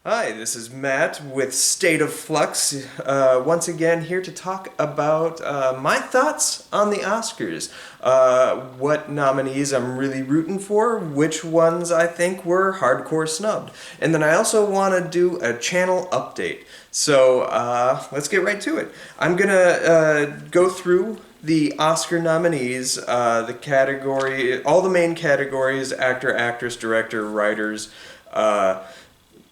Hi, this is Matt with State of Flux. Once again, here to talk about my thoughts on the Oscars. What nominees I'm really rooting for, which ones I think were hardcore snubbed. And then I also want to do a channel update. So let's get right to it. I'm going to go through the Oscar nominees, the category, all the main categories: actor, actress, director, writers,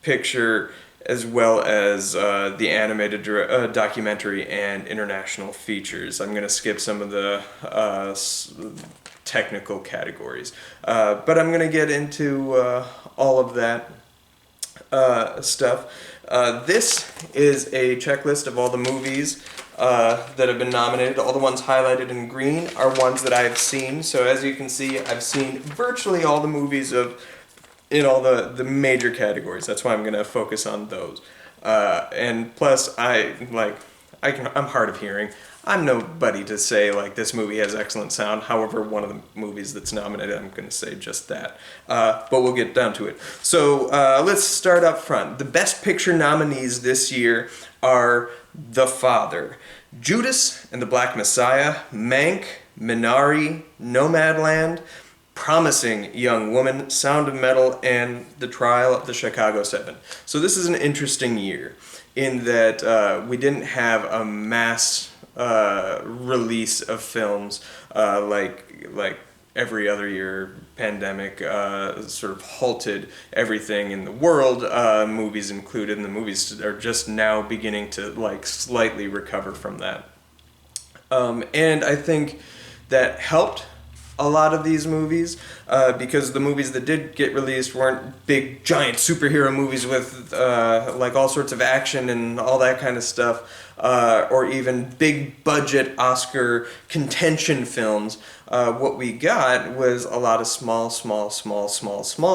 picture, as well as the animated documentary and international features. I'm going to skip some of the technical categories, but I'm going to get into all of that stuff. This is a checklist of all the movies that have been nominated. All the ones highlighted in green are ones that I've seen. So as you can see, I've seen virtually all the movies in all the major categories. That's why I'm going to focus on those. And plus, I'm hard of hearing. I'm nobody to say like this movie has excellent sound. However, one of the movies that's nominated, I'm going to say just that. But we'll get down to it. So let's start up front. The Best Picture nominees this year are The Father, Judas and the Black Messiah, Mank, Minari, Nomadland, Promising Young Woman, Sound of Metal, and The Trial of the Chicago 7. So this is an interesting year in that we didn't have a mass release of films like every other year. Pandemic sort of halted everything in the world, movies included, and the movies are just now beginning to like slightly recover from that. And I think that helped a lot of these movies because the movies that did get released weren't big giant superhero movies with like all sorts of action and all that kind of stuff, or even big budget Oscar contention films. What we got was a lot of small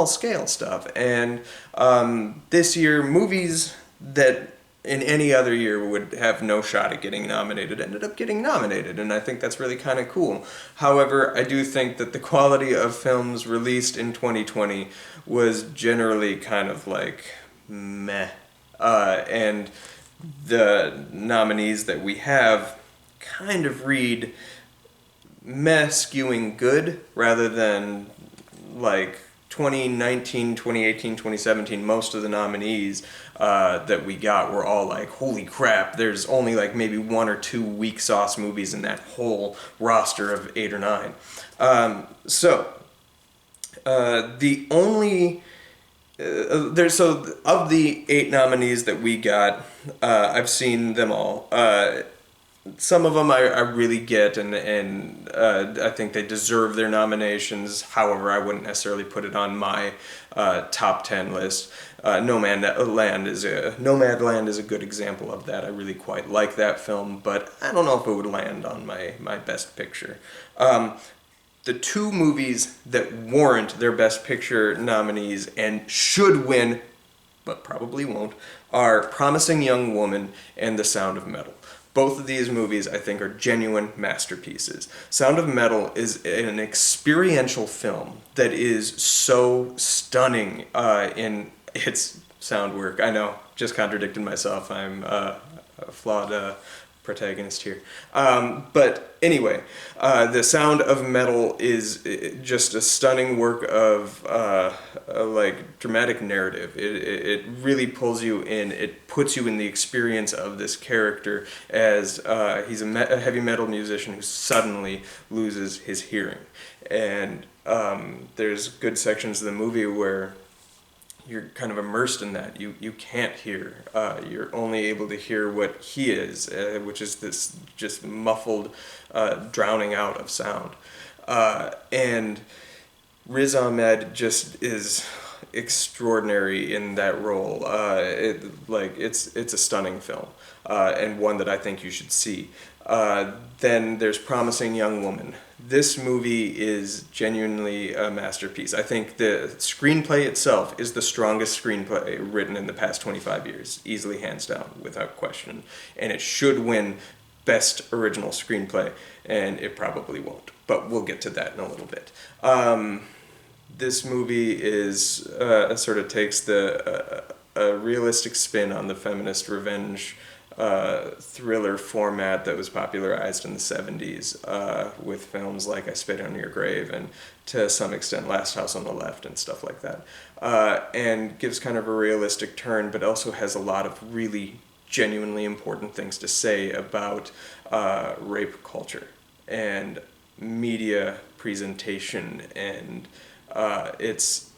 scale stuff, and this year movies that in any other year would have no shot at getting nominated ended up getting nominated, and I think that's really kind of cool. However, I do think that the quality of films released in 2020 was generally kind of like meh, and the nominees that we have kind of read meh skewing good rather than like 2019, 2018, 2017, most of the nominees that we got were all like, holy crap, there's only like maybe one or two weak sauce movies in that whole roster of 8 or 9. The only of the 8 nominees that we got, I've seen them all. Some of them I really get, and I think they deserve their nominations. However, I wouldn't necessarily put it on my top 10 list. Nomadland is a good example of that. I really quite like that film, but I don't know if it would land on my Best Picture. The 2 movies that warrant their Best Picture nominees and should win, but probably won't, are Promising Young Woman and The Sound of Metal. Both of these movies, I think, are genuine masterpieces. Sound of Metal is an experiential film that is so stunning in its sound work. I know, just contradicted myself. I'm a flawed protagonist here. But anyway, The Sound of Metal is just a stunning work of like dramatic narrative. It really pulls you in. It puts you in the experience of this character as he's a heavy metal musician who suddenly loses his hearing. And there's good sections of the movie where you're kind of immersed in that. You can't hear. You're only able to hear what he is, which is this just muffled drowning out of sound. And Riz Ahmed just is extraordinary in that role. It's a stunning film, and one that I think you should see. Then there's Promising Young Woman. This movie is genuinely a masterpiece. I think the screenplay itself is the strongest screenplay written in the past 25 years, easily hands down, without question. And it should win Best Original Screenplay, and it probably won't. But we'll get to that in a little bit. This movie is sort of takes the a realistic spin on the feminist revenge thriller format that was popularized in the 70s with films like I Spit on Your Grave and to some extent Last House on the Left and stuff like that. And gives kind of a realistic turn, but also has a lot of really genuinely important things to say about rape culture and media presentation, and it's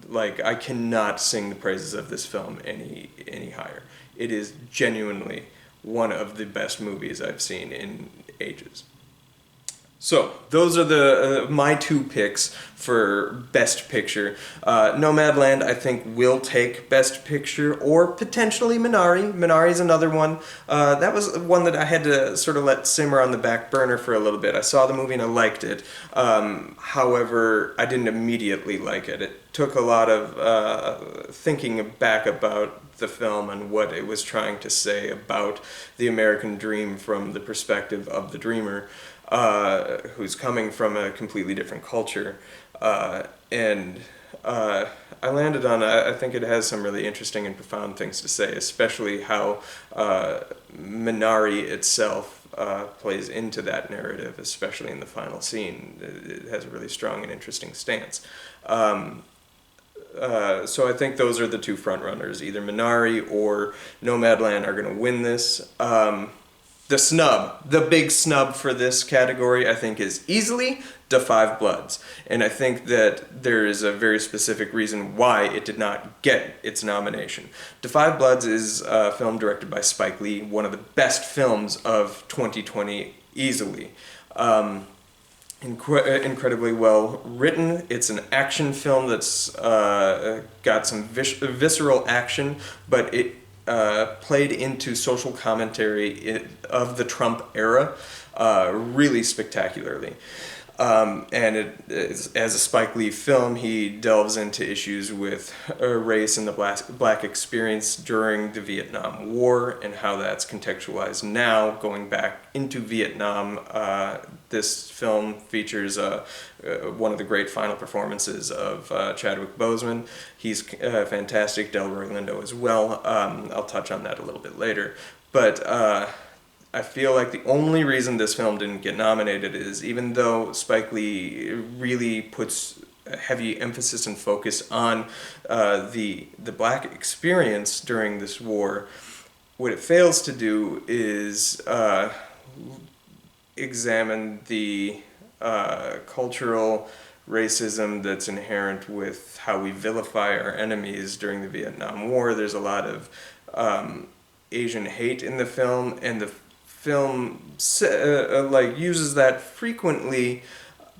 like I cannot sing the praises of this film any higher. It is genuinely one of the best movies I've seen in ages. So those are the my two picks for Best Picture. Nomadland, I think, will take Best Picture, or potentially Minari. Minari's another one. That was one that I had to sort of let simmer on the back burner for a little bit. I saw the movie and I liked it. However, I didn't immediately like it. It took a lot of thinking back about the film and what it was trying to say about the American dream from the perspective of the dreamer, who's coming from a completely different culture. And I landed on, I think it has some really interesting and profound things to say, especially how Minari itself plays into that narrative, especially in the final scene. It has a really strong and interesting stance. So I think those are the two frontrunners. Either Minari or Nomadland are going to win this. The big snub for this category, I think, is easily Da 5 Bloods. And I think that there is a very specific reason why it did not get its nomination. Da 5 Bloods is a film directed by Spike Lee, one of the best films of 2020, easily. Incredibly well written. It's an action film that's got some visceral action, but it played into social commentary of the Trump era really spectacularly. And it is, as a Spike Lee film, he delves into issues with race and the black experience during the Vietnam War and how that's contextualized now, going back into Vietnam. This film features one of the great final performances of Chadwick Boseman. He's fantastic. Delroy Lindo as well. I'll touch on that a little bit later. But I feel like the only reason this film didn't get nominated is, even though Spike Lee really puts a heavy emphasis and focus on the black experience during this war, what it fails to do is examine the cultural racism that's inherent with how we vilify our enemies during the Vietnam War. There's a lot of Asian hate in the film, and the film uses that frequently,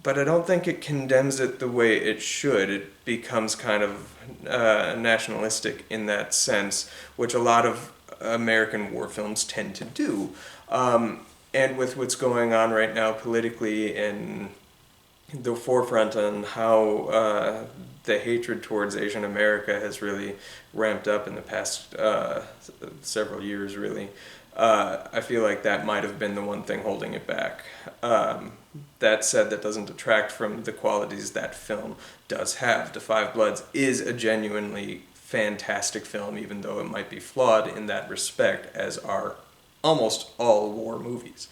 but I don't think it condemns it the way it should. It becomes kind of nationalistic in that sense, which a lot of American war films tend to do. And with what's going on right now politically in the forefront on how the hatred towards Asian America has really ramped up in the past several years, really. I feel like that might have been the one thing holding it back. That said, that doesn't detract from the qualities that film does have. Da 5 Bloods is a genuinely fantastic film, even though it might be flawed in that respect, as are almost all war movies.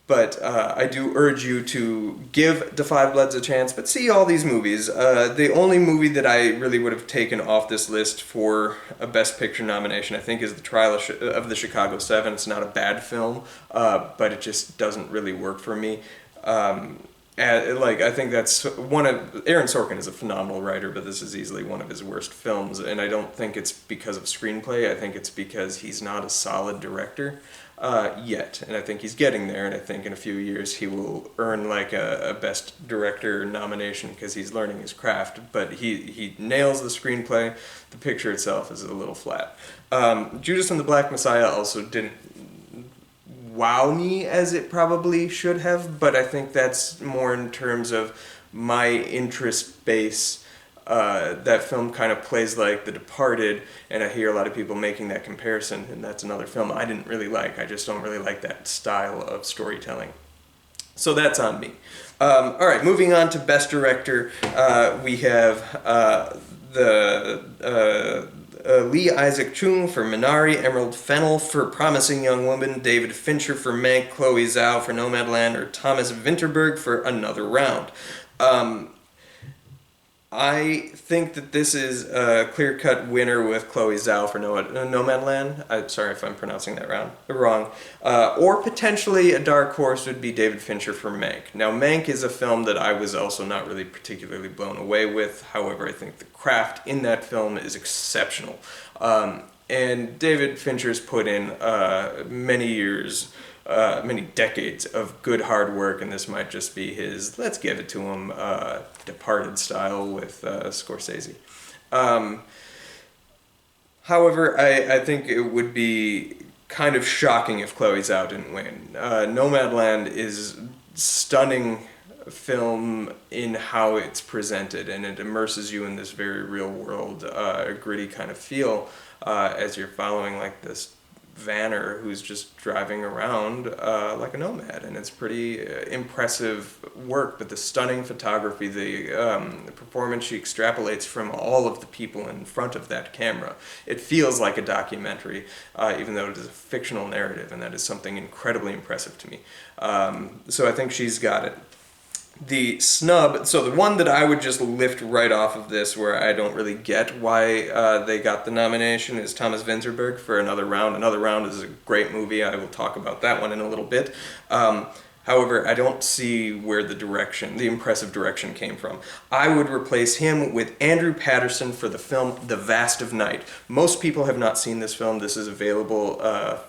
But I do urge you to give Da 5 Bloods a chance, but see all these movies. The only movie that I really would have taken off this list for a Best Picture nomination, I think, is The Trial of the Chicago 7. It's not a bad film, but it just doesn't really work for me. I think that's Aaron Sorkin is a phenomenal writer, but this is easily one of his worst films, and I don't think it's because of screenplay. I think it's because he's not a solid director yet, and I think he's getting there, and I think in a few years he will earn like a Best Director nomination because he's learning his craft, but he nails the screenplay. The picture itself is a little flat. Judas and the Black Messiah also didn't wow me as it probably should have, but I think that's more in terms of my interest base. That film kind of plays like The Departed, and I hear a lot of people making that comparison, and that's another film I didn't really like. I just don't really like that style of storytelling. So that's on me. All right, moving on to Best Director, we have Lee Isaac Chung for Minari, Emerald Fennell for Promising Young Woman, David Fincher for Mank, Chloe Zhao for Nomadland, or Thomas Vinterberg for Another Round. I think that this is a clear-cut winner with Chloe Zhao for Nomadland. I'm sorry if I'm pronouncing that wrong. Or potentially a dark horse would be David Fincher for Mank. Now, Mank is a film that I was also not really particularly blown away with. However, I think the craft in that film is exceptional. And David Fincher's put in many years, many decades of good hard work, and this might just be his let's give it to him Departed style with Scorsese. However, I think it would be kind of shocking if Chloe Zhao didn't win. Nomadland is stunning film in how it's presented, and it immerses you in this very real world, gritty kind of feel as you're following like this vanner who's just driving around like a nomad, and it's pretty impressive work. But the stunning photography, the performance she extrapolates from all of the people in front of that camera, it feels like a documentary, even though it is a fictional narrative, and that is something incredibly impressive to me. So I think she's got it. The snub, so the one that I would just lift right off of this, where I don't really get why they got the nomination, is Thomas Vinterberg for Another Round. Another Round is a great movie. I will talk about that one in a little bit. However, I don't see where the impressive direction came from. I would replace him with Andrew Patterson for the film The Vast of Night. Most people have not seen this film. This is available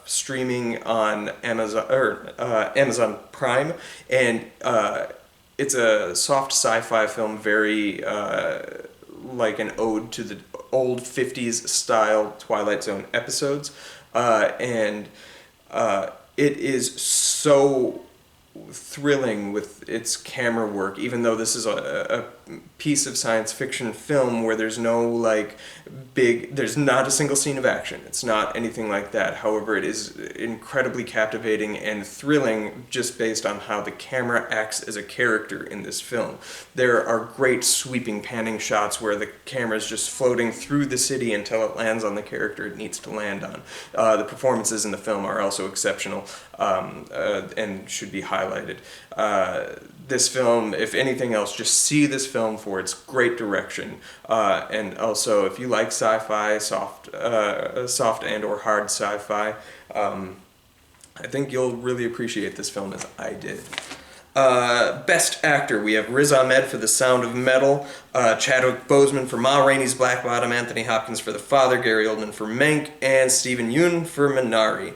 streaming on Amazon Prime, and it's a soft sci-fi film, very like an ode to the old 50s style Twilight Zone episodes. And it is so thrilling with its camera work, even though this is a piece of science fiction film where there's no there's not a single scene of action. It's not anything like that. However, it is incredibly captivating and thrilling just based on how the camera acts as a character in this film. There are great sweeping panning shots where the camera is just floating through the city until it lands on the character it needs to land on. The performances in the film are also exceptional and should be highlighted. This film, if anything else, just see this film for its great direction, and also if you like sci-fi, soft and or hard sci-fi, I think you'll really appreciate this film as I did. Best Actor, we have Riz Ahmed for The Sound of Metal, Chadwick Boseman for Ma Rainey's Black Bottom, Anthony Hopkins for The Father, Gary Oldman for Mank, and Steven Yeun for Minari.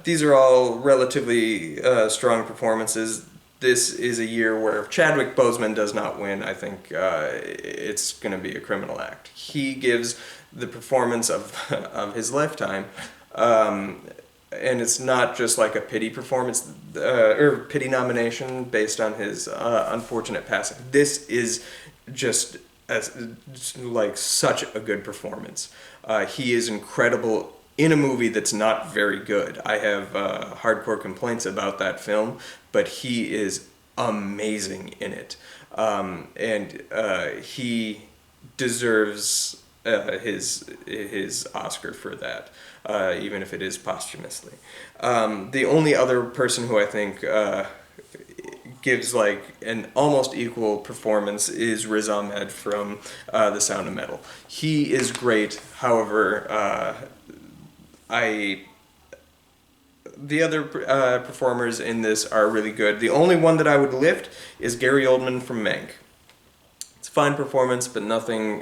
These are all relatively strong performances. This is a year where if Chadwick Boseman does not win, I think it's going to be a criminal act. He gives the performance of his lifetime, and it's not just like a pity performance or pity nomination based on his unfortunate passing. This is just like such a good performance. He is incredible in a movie that's not very good. I have hardcore complaints about that film, but he is amazing in it, and he deserves his Oscar for that, even if it is posthumously. The only other person who I think gives like an almost equal performance is Riz Ahmed from The Sound of Metal. He is great. However, the other performers in this are really good. The only one that I would lift is Gary Oldman from Mank. It's a fine performance, but nothing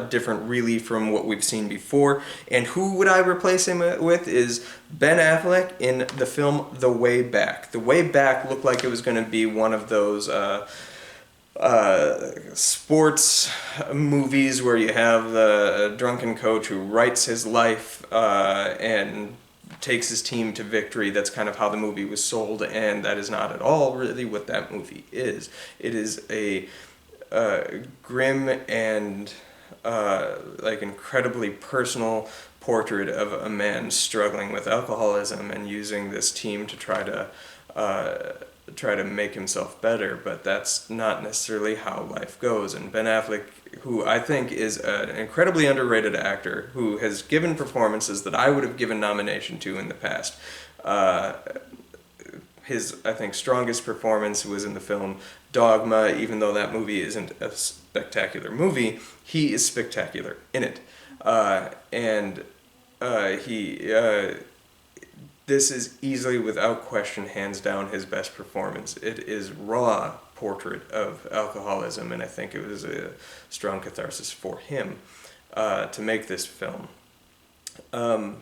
different really from what we've seen before. And who would I replace him with is Ben Affleck in the film The Way Back. The Way Back looked like it was going to be one of those sports movies where you have the drunken coach who writes his life and takes his team to victory. That's kind of how the movie was sold, and that is not at all really what that movie is. It is a grim and like incredibly personal portrait of a man struggling with alcoholism and using this team to try to try to make himself better, but that's not necessarily how life goes. And Ben Affleck, who I think is an incredibly underrated actor, who has given performances that I would have given nomination to in the past. His, I think, strongest performance was in the film Dogma. Even though that movie isn't a spectacular movie, he is spectacular in it. This is easily, without question, hands down his best performance. It is raw portrait of alcoholism, and I think it was a strong catharsis for him to make this film. I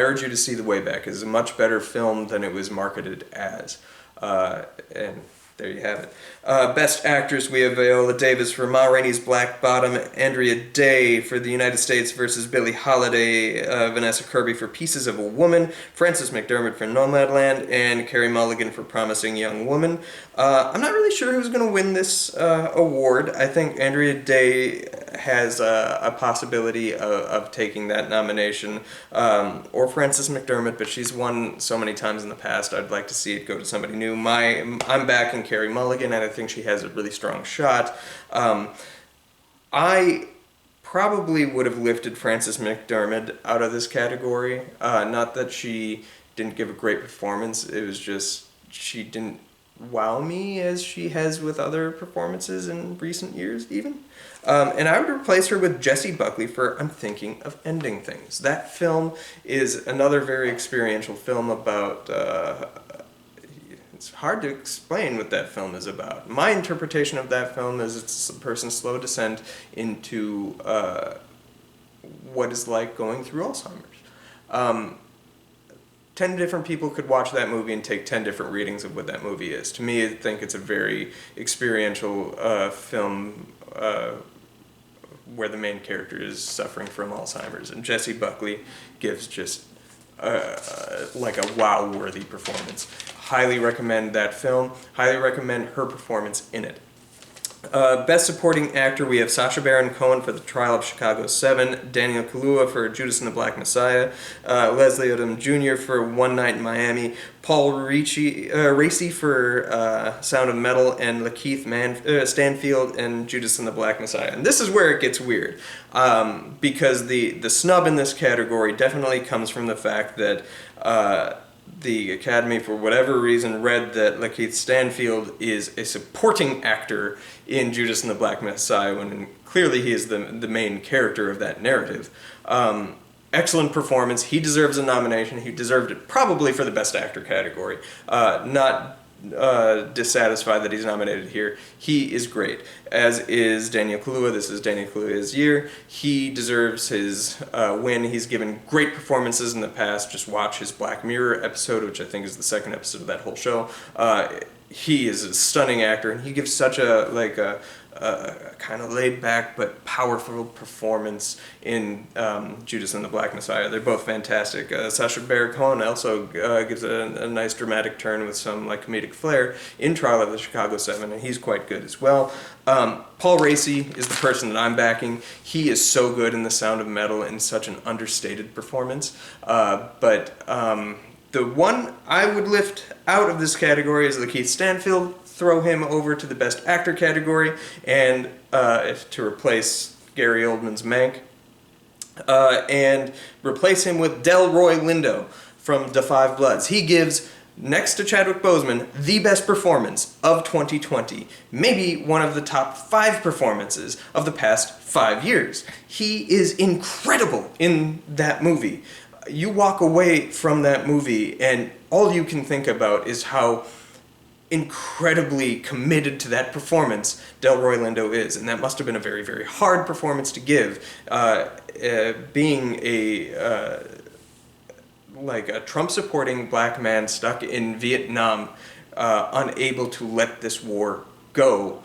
urge you to see The Way Back. It's a much better film than it was marketed as. And there you have it. Best Actress, we have Viola Davis for Ma Rainey's Black Bottom, Andrea Day for The United States versus Billie Holiday, Vanessa Kirby for Pieces of a Woman, Frances McDermott for Nomadland, and Carey Mulligan for Promising Young Woman. I'm not really sure who's going to win this award. I think Andrea Day has a possibility of taking that nomination, or Frances McDermott, but she's won so many times in the past. I'd like to see it go to somebody new. I'm backing Carey Mulligan, and I think she has a really strong shot. I probably would have lifted Frances McDermott out of this category. Not that she didn't give a great performance, it was just she didn't wow me as she has with other performances in recent years, even. And I would replace her with Jessie Buckley for I'm Thinking of Ending Things. That film is another very experiential film about... it's hard to explain what that film is about. My interpretation of that film is it's a person's slow descent into what is like going through Alzheimer's. 10 different people could watch that movie and take 10 different readings of what that movie is. To me, I think it's a very experiential film where the main character is suffering from Alzheimer's. And Jessie Buckley gives just like a wow-worthy performance. Highly recommend that film. Highly recommend her performance in it. Best Supporting Actor, we have Sacha Baron Cohen for The Trial of Chicago 7, Daniel Kaluuya for Judas and the Black Messiah, Leslie Odom Jr. for One Night in Miami, Paul Raci for Sound of Metal, and Lakeith Stanfield and Judas and the Black Messiah. And this is where it gets weird, because the snub in this category definitely comes from the fact that the Academy, for whatever reason, read that Lakeith Stanfield is a supporting actor in Judas and the Black Messiah, when clearly he is the main character of that narrative. Excellent performance. He deserves a nomination. He deserved it probably for the Best Actor category. Not dissatisfied that he's nominated here. He is great, as is Daniel Kaluuya. This is Daniel Kaluuya's year. He deserves his win. He's given great performances in the past. Just watch his Black Mirror episode, which I think is the second episode of that whole show. He is a stunning actor, and he gives such a kind of laid back but powerful performance in Judas and the Black Messiah. They're both fantastic. Sacha Baron Cohen also gives a nice dramatic turn with some comedic flair in Trial of the Chicago 7, and he's quite good as well. Paul Raci is the person that I'm backing. He is so good in The Sound of Metal in such an understated performance. The one I would lift out of this category is Lakeith Stanfield. Throw him over to the Best Actor category, and to replace Gary Oldman's Mank, and replace him with Delroy Lindo from Da 5 Bloods. He gives, next to Chadwick Boseman, the best performance of 2020. Maybe one of the top 5 performances of the past 5 years. He is incredible in that movie. You walk away from that movie, and all you can think about is how incredibly committed to that performance Delroy Lindo is, and that must have been a very, very hard performance to give, being a Trump-supporting black man stuck in Vietnam, unable to let this war go,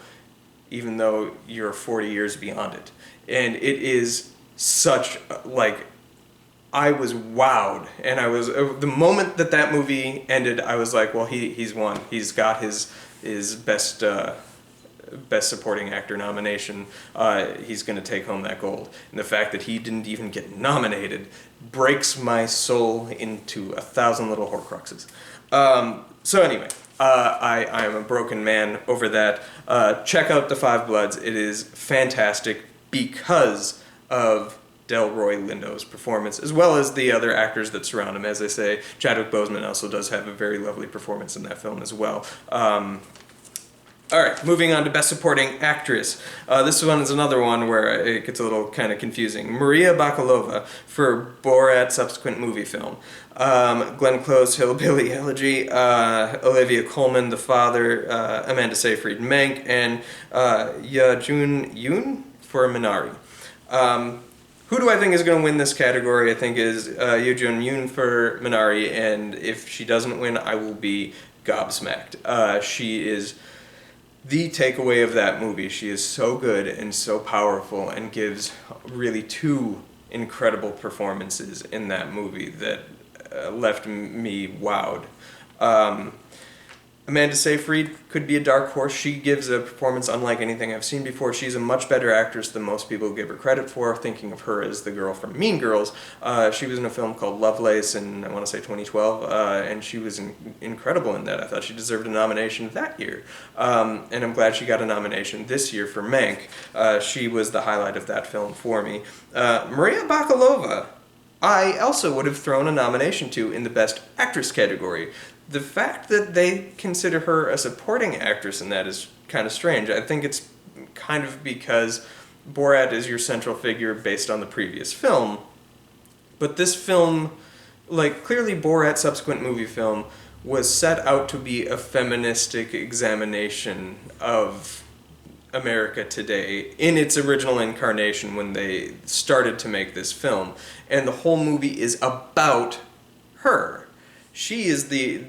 even though you're 40 years beyond it. And it is such, I was wowed, and I was the moment that movie ended, I was like, well, he's won. He's got his best Best Supporting Actor nomination, he's going to take home that gold. And the fact that he didn't even get nominated breaks my soul into 1,000 little Horcruxes. So anyway, I am a broken man over that. Check out The Five Bloods. It is fantastic because of Delroy Lindo's performance, as well as the other actors that surround him. As I say, Chadwick Boseman also does have a very lovely performance in that film as well. Alright, moving on to Best Supporting Actress. This one is another one where it gets a little kind of confusing. Maria Bakalova for Borat's subsequent movie film. Glenn Close, Hillbilly Elegy. Olivia Colman, The Father. Amanda Seyfried, Mank. And Yuh-Jung for Minari. Who do I think is going to win this category? I think is Yuh-Jung for Minari, and if she doesn't win, I will be gobsmacked. She is the takeaway of that movie. She is so good and so powerful and gives really two incredible performances in that movie that left me wowed. Amanda Seyfried could be a dark horse. She gives a performance unlike anything I've seen before. She's a much better actress than most people give her credit for, thinking of her as the girl from Mean Girls. She was in a film called Lovelace in, I want to say, 2012, and she was incredible in that. I thought she deserved a nomination that year. And I'm glad she got a nomination this year for Mank. She was the highlight of that film for me. Maria Bakalova, I also would have thrown a nomination to in the Best Actress category. The fact that they consider her a supporting actress in that is kind of strange. I think it's kind of because Borat is your central figure based on the previous film. But this film, like clearly Borat's subsequent movie film, was set out to be a feministic examination of America today in its original incarnation when they started to make this film. And the whole movie is about her. She is the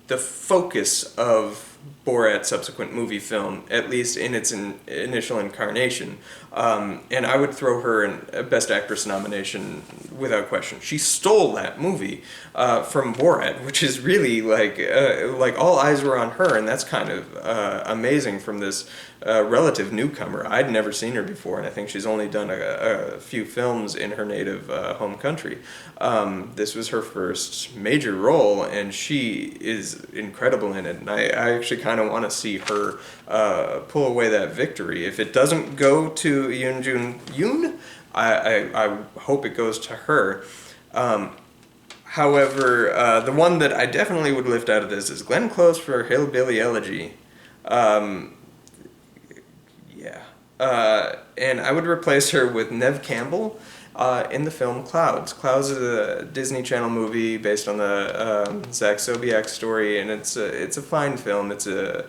focus of Borat's subsequent movie film, at least in its initial incarnation. And I would throw her in a Best Actress nomination without question. She stole that movie from Borat, which is really like all eyes were on her, and that's kind of amazing from this relative newcomer. I'd never seen her before, and I think she's only done a few films in her native home country. This was her first major role, and she is incredible in it, and I actually kind of want to see her pull away that victory. If it doesn't go to Yoon, I hope it goes to her. However, the one that I definitely would lift out of this is Glenn Close for Hillbilly Elegy. And I would replace her with Neve Campbell in the film Clouds. Clouds is a Disney Channel movie based on the Zach Sobiech story, and it's a fine film. It's it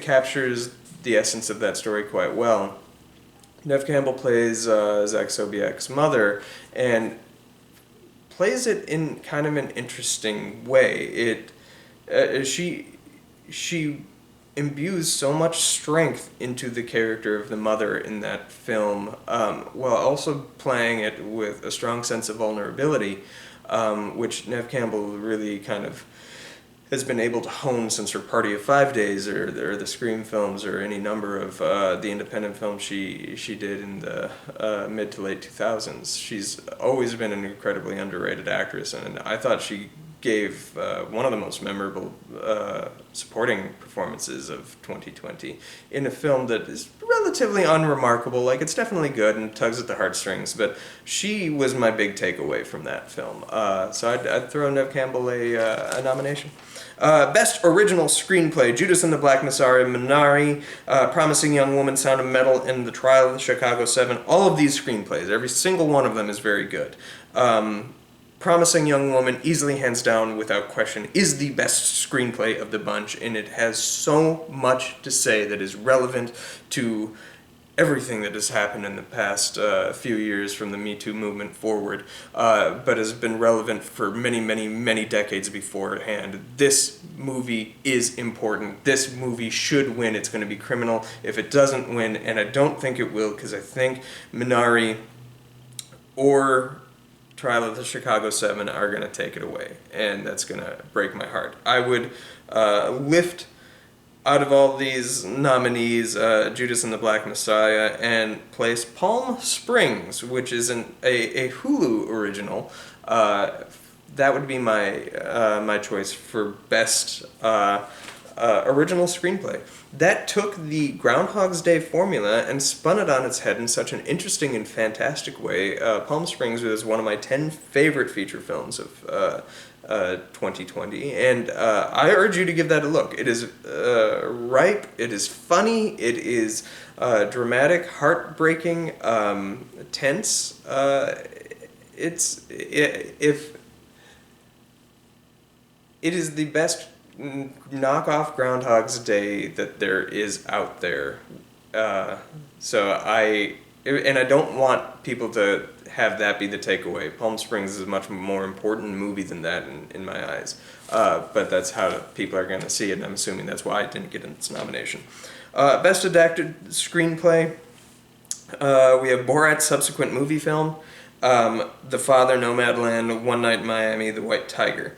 captures the essence of that story quite well. Neve Campbell plays Zach Sobiech's mother, and plays it in kind of an interesting way. She imbues so much strength into the character of the mother in that film, while also playing it with a strong sense of vulnerability, which Neve Campbell really kind of has been able to hone since her Party of 5 Days or the Scream films or any number of the independent films she did in the mid to late 2000s. She's always been an incredibly underrated actress, and I thought she gave one of the most memorable supporting performances of 2020 in a film that is relatively unremarkable. Like, it's definitely good and tugs at the heartstrings, but she was my big takeaway from that film. So I'd throw Neve Campbell a nomination. Best Original Screenplay: Judas and the Black Messiah, Minari, Promising Young Woman, Sound of Metal, and The Trial of the Chicago 7. All of these screenplays, every single one of them is very good. Promising Young Woman, easily hands down, without question, is the best screenplay of the bunch, and it has so much to say that is relevant to everything that has happened in the past few years from the Me Too movement forward, but has been relevant for many, many, many decades beforehand. This movie is important. This movie should win. It's going to be criminal if it doesn't win, and I don't think it will, because I think Minari or Trial of the Chicago 7 are going to take it away, and that's going to break my heart. I would lift out of all these nominees, Judas and the Black Messiah, and place Palm Springs, which is a Hulu original. That would be my choice for best original screenplay. That took the Groundhog's Day formula and spun it on its head in such an interesting and fantastic way. Palm Springs was one of my 10 favorite feature films of 2020, and I urge you to give that a look. It is ripe, it is funny, it is dramatic, heartbreaking, tense. If it is the best knockoff Groundhog's Day that there is out there. And I don't want people to have that be the takeaway. Palm Springs is a much more important movie than that in my eyes. But that's how people are going to see it, and I'm assuming that's why it didn't get its nomination. Best Adapted Screenplay, we have Borat's subsequent movie film, The Father, Nomadland, One Night in Miami, The White Tiger.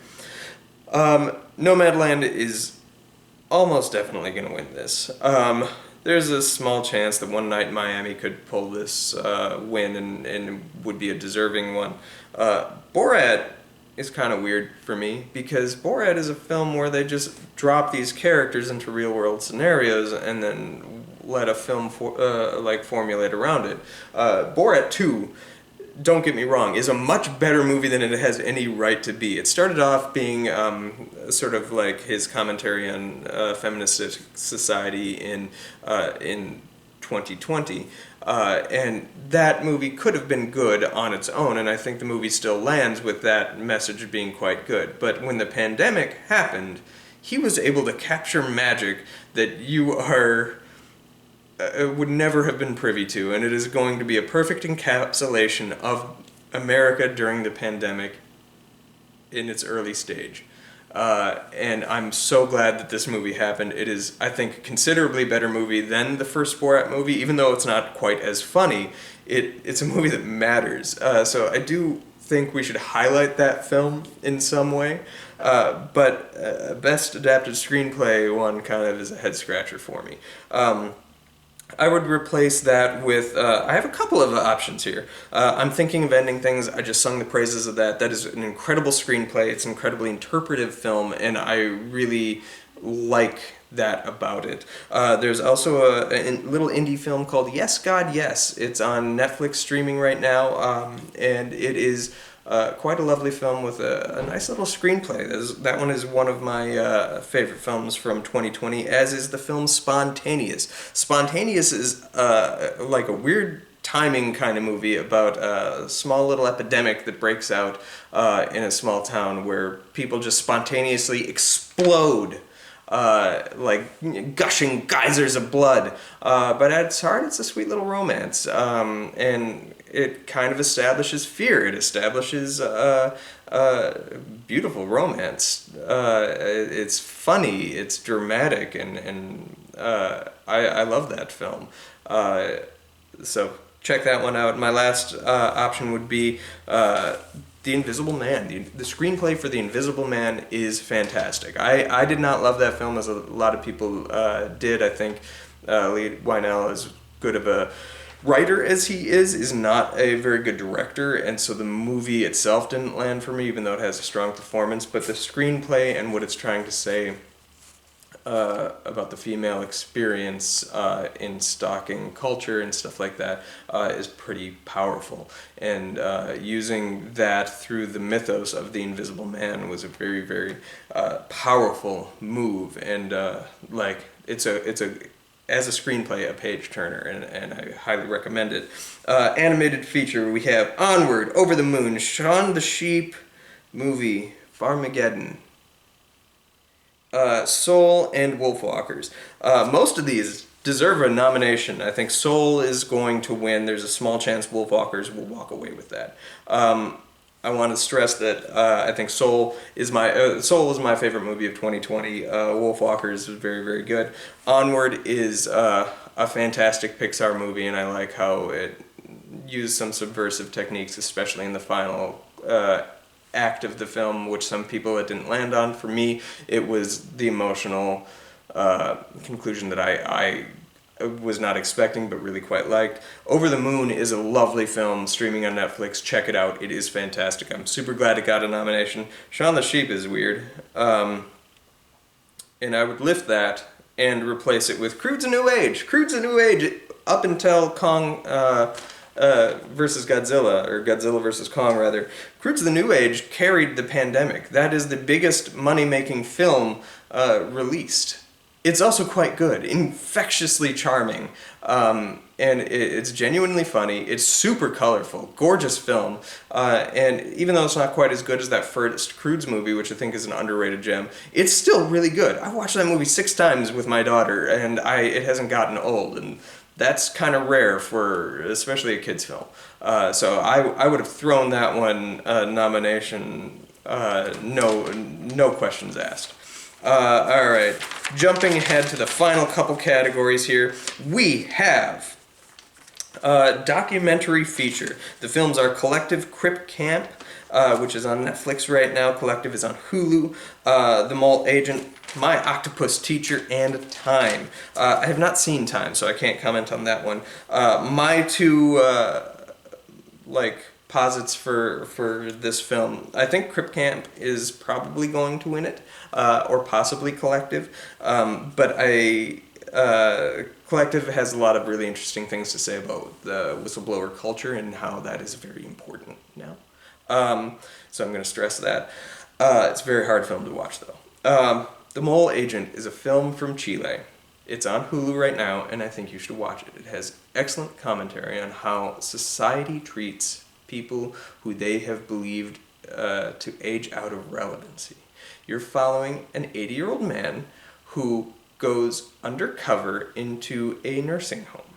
Nomadland is almost definitely going to win this. There's a small chance that One Night in Miami could pull this win and would be a deserving one. Borat is kind of weird for me because Borat is a film where they just drop these characters into real world scenarios and then let a film formulate around it. Borat 2, don't get me wrong, is a much better movie than it has any right to be. It started off being sort of like his commentary on feminist society in 2020. And that movie could have been good on its own, and I think the movie still lands with that message being quite good. But when the pandemic happened, he was able to capture magic that you would never have been privy to, and it is going to be a perfect encapsulation of America during the pandemic in its early stage. And I'm so glad that this movie happened. It is, I think, a considerably better movie than the first Borat movie, even though it's not quite as funny. It's a movie that matters. So I do think we should highlight that film in some way. But Best Adapted Screenplay one kind of is a head scratcher for me. I would replace that with, I have a couple of options here. I'm thinking of Ending Things. I just sung the praises of that. That is an incredible screenplay. It's an incredibly interpretive film, and I really like that about it. There's also a little indie film called Yes, God, Yes. It's on Netflix streaming right now, and it is quite a lovely film with a nice little screenplay. That one is one of my favorite films from 2020, as is the film Spontaneous. Spontaneous is like a weird timing kind of movie about a small little epidemic that breaks out in a small town where people just spontaneously explode like gushing geysers of blood. But at its heart, it's a sweet little romance. And it kind of establishes fear. It establishes beautiful romance. It's funny. It's dramatic, and I love that film. So check that one out. My last option would be The Invisible Man. The screenplay for The Invisible Man is fantastic. I did not love that film as a lot of people did. I think Lee Wynell, as good of a writer as he is not a very good director, and so the movie itself didn't land for me, even though it has a strong performance. But the screenplay and what it's trying to say about the female experience in stalking culture and stuff like that is pretty powerful. And using that through the mythos of the Invisible Man was a very, very powerful move. And it's a as a screenplay, a page turner, and I highly recommend it. Animated feature, we have Onward, Over the Moon, Shaun the Sheep movie, Farmageddon, Soul, and Wolfwalkers. Most of these deserve a nomination. I think Soul is going to win. There's a small chance Wolfwalkers will walk away with that. I want to stress that I think Soul is my favorite movie of 2020. Wolfwalkers is very, very good. Onward is a fantastic Pixar movie, and I like how it used some subversive techniques, especially in the final act of the film, which some people it didn't land on. For me, it was the emotional conclusion that I was not expecting but really quite liked. Over the Moon is a lovely film streaming on Netflix. Check it out. It is fantastic. I'm super glad it got a nomination. Shaun the Sheep is weird. And I would lift that and replace it with Crude's a New Age. Crude's a New Age up until Kong versus Godzilla, or Godzilla versus Kong rather. Crude's the New Age carried the pandemic. That is the biggest money-making film released. It's also quite good, infectiously charming, and it's genuinely funny. It's super colorful, gorgeous film, and even though it's not quite as good as that first Crude's movie, which I think is an underrated gem, it's still really good. I watched that movie 6 times with my daughter, and it hasn't gotten old, and that's kind of rare for especially a kid's film. So I would have thrown that one nomination, no questions asked. All right, jumping ahead to the final couple categories here, we have documentary feature. The films are Collective Crip Camp, which is on Netflix right now. Collective is on Hulu. The Mole Agent, My Octopus Teacher, and Time. I have not seen Time, so I can't comment on that one. My two posits for this film, I think Crip Camp is probably going to win it, or possibly Collective, but Collective has a lot of really interesting things to say about the whistleblower culture and how that is very important now. So I'm going to stress that. It's a very hard film to watch, though. The Mole Agent is a film from Chile. It's on Hulu right now, and I think you should watch it. It has excellent commentary on how society treats people who they have believed to age out of relevancy. You're following an 80-year-old man who goes undercover into a nursing home,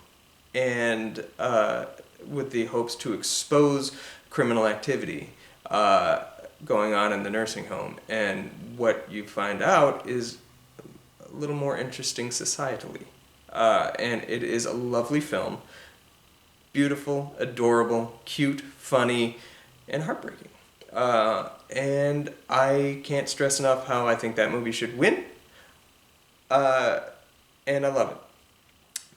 and with the hopes to expose criminal activity going on in the nursing home. And what you find out is a little more interesting societally. And it is a lovely film. Beautiful, adorable, cute, funny, and heartbreaking. And I can't stress enough how I think that movie should win. And I love it.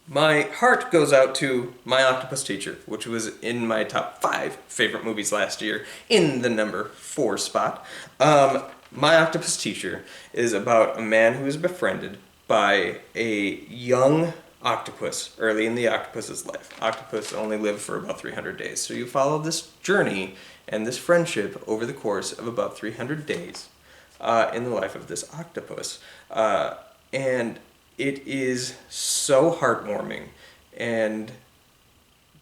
My heart goes out to My Octopus Teacher, which was in my top 5 favorite movies last year, in the number 4 spot. My Octopus Teacher is about a man who is befriended by a young octopus early in the octopus's life. Octopus only live for about 300 days. So you follow this journey and this friendship over the course of about 300 days in the life of this octopus. And it is so heartwarming and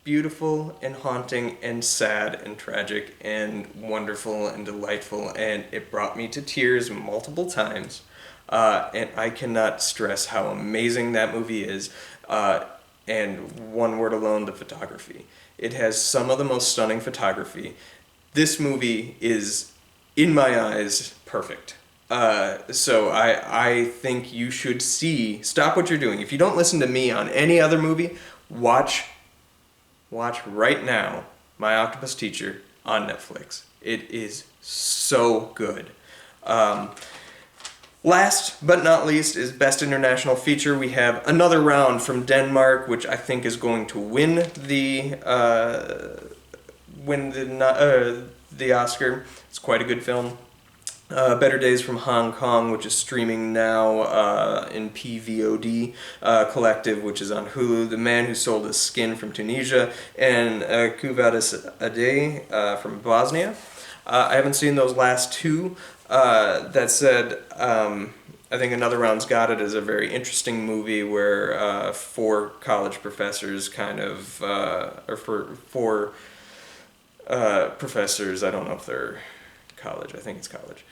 beautiful and haunting and sad and tragic and wonderful and delightful, and it brought me to tears multiple times. And I cannot stress how amazing that movie is. And one word alone, the photography. It has some of the most stunning photography. This movie is, in my eyes, perfect. So I think you should stop what you're doing. If you don't listen to me on any other movie, watch right now My Octopus Teacher on Netflix. It is so good. Last but not least is Best International Feature. We have Another Round from Denmark, which I think is going to win the Oscar. It's quite a good film. Better Days from Hong Kong, which is streaming now in PVOD. Collective, which is on Hulu. The Man Who Sold His Skin from Tunisia. And Kuvadis Ade from Bosnia. I haven't seen those last two. That said, I think Another Round's Got It is a very interesting movie where 4 college professors professors, I don't know if they're college, I think it's college,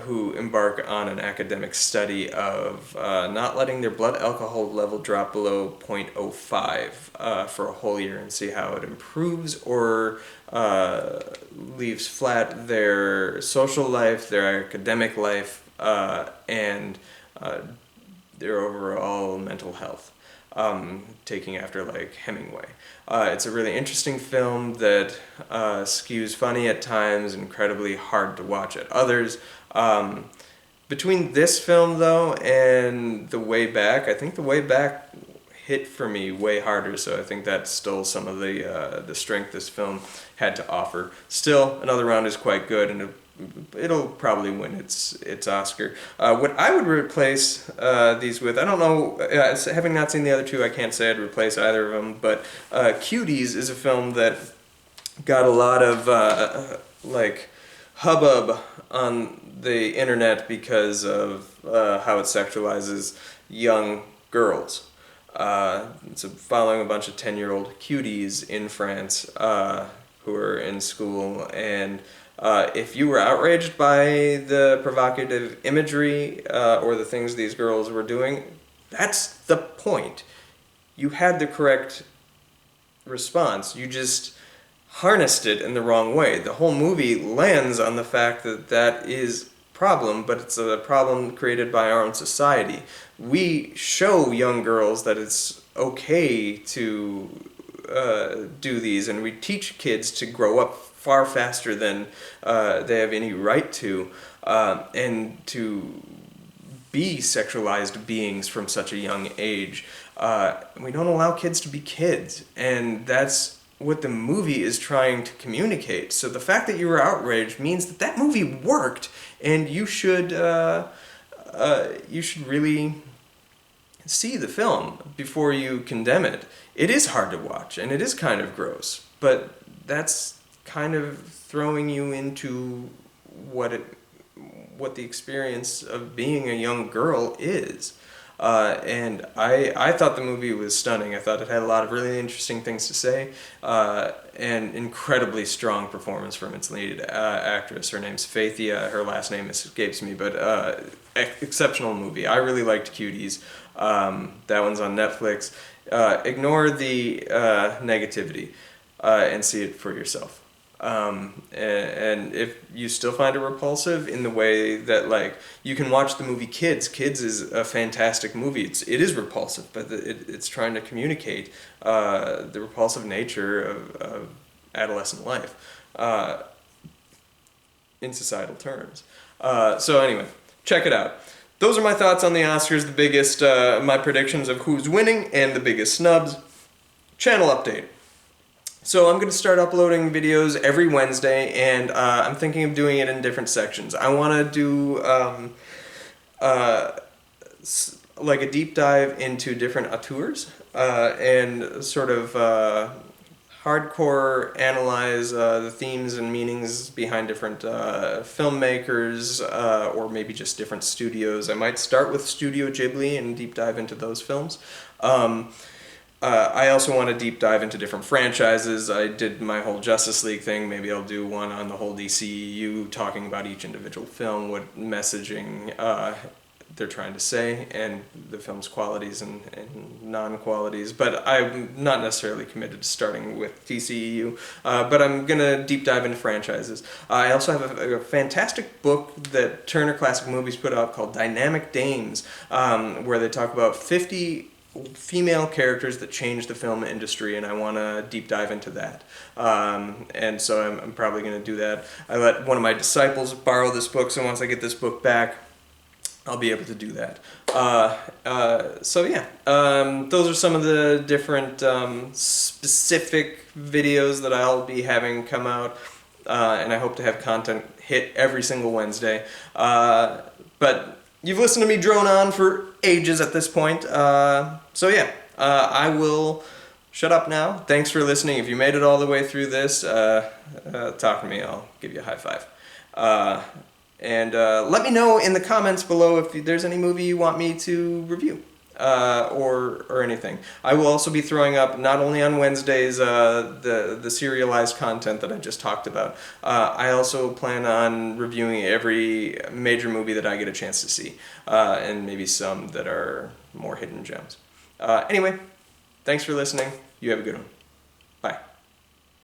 who embark on an academic study of not letting their blood alcohol level drop below 0.05 for a whole year and see how it improves or leaves flat their social life, their academic life, and their overall mental health. Taking after like Hemingway. It's a really interesting film that skews funny at times, incredibly hard to watch at others. Between this film, though, and The Way Back, I think The Way Back hit for me way harder, so I think that stole some of the strength this film had to offer. Still, Another Round is quite good, and it'll probably win its Oscar. What I would replace these with, I don't know, having not seen the other two, I can't say I'd replace either of them, but Cuties is a film that got a lot of like hubbub on the internet because of how it sexualizes young girls. It's following a bunch of 10-year-old cuties in France who are in school, and if you were outraged by the provocative imagery or the things these girls were doing, that's the point. You had the correct response. You just harnessed it in the wrong way. The whole movie lands on the fact that that is a problem, but it's a problem created by our own society. We show young girls that it's okay to do these, and we teach kids to grow up far faster than they have any right to, and to be sexualized beings from such a young age. We don't allow kids to be kids, and that's what the movie is trying to communicate. So the fact that you were outraged means that that movie worked, and you should really see the film before you condemn it. It is hard to watch, and it is kind of gross, but that's kind of throwing you into what the experience of being a young girl is. And I thought the movie was stunning. I thought it had a lot of really interesting things to say, and incredibly strong performance from its lead actress. Her name's Faithia. Her last name escapes me, but exceptional movie. I really liked Cuties. That one's on Netflix. Ignore the negativity and see it for yourself. And if you still find it repulsive in the way that, like, you can watch the movie Kids is a fantastic movie. It is repulsive, but it's trying to communicate the repulsive nature of adolescent life in societal terms. So anyway, check it out. Those are my thoughts on the Oscars, the biggest, my predictions of who's winning, and the biggest snubs. Channel update. So I'm going to start uploading videos every Wednesday, and I'm thinking of doing it in different sections. I want to do like a deep dive into different auteurs and sort of hardcore analyze the themes and meanings behind different filmmakers or maybe just different studios. I might start with Studio Ghibli and deep dive into those films. I also want to deep dive into different franchises. I did my whole Justice League thing. Maybe I'll do one on the whole DCEU, talking about each individual film, what messaging they're trying to say, and the film's qualities and non-qualities. But I'm not necessarily committed to starting with DCEU, but I'm going to deep dive into franchises. I also have a fantastic book that Turner Classic Movies put out called Dynamic Dames, where they talk about 50 female characters that changed the film industry, and I want to deep dive into that. And so I'm probably going to do that. I let one of my disciples borrow this book, so once I get this book back, I'll be able to do that. So yeah, those are some of the different specific videos that I'll be having come out, and I hope to have content hit every single Wednesday. But you've listened to me drone on for ages at this point, so yeah, I will shut up now. Thanks for listening. If you made it all the way through this, talk to me. I'll give you a high five. And let me know in the comments below if there's any movie you want me to review, or anything. I will also be throwing up, not only on Wednesdays, the serialized content that I just talked about. I also plan on reviewing every major movie that I get a chance to see, and maybe some that are more hidden gems. Anyway, thanks for listening. You have a good one.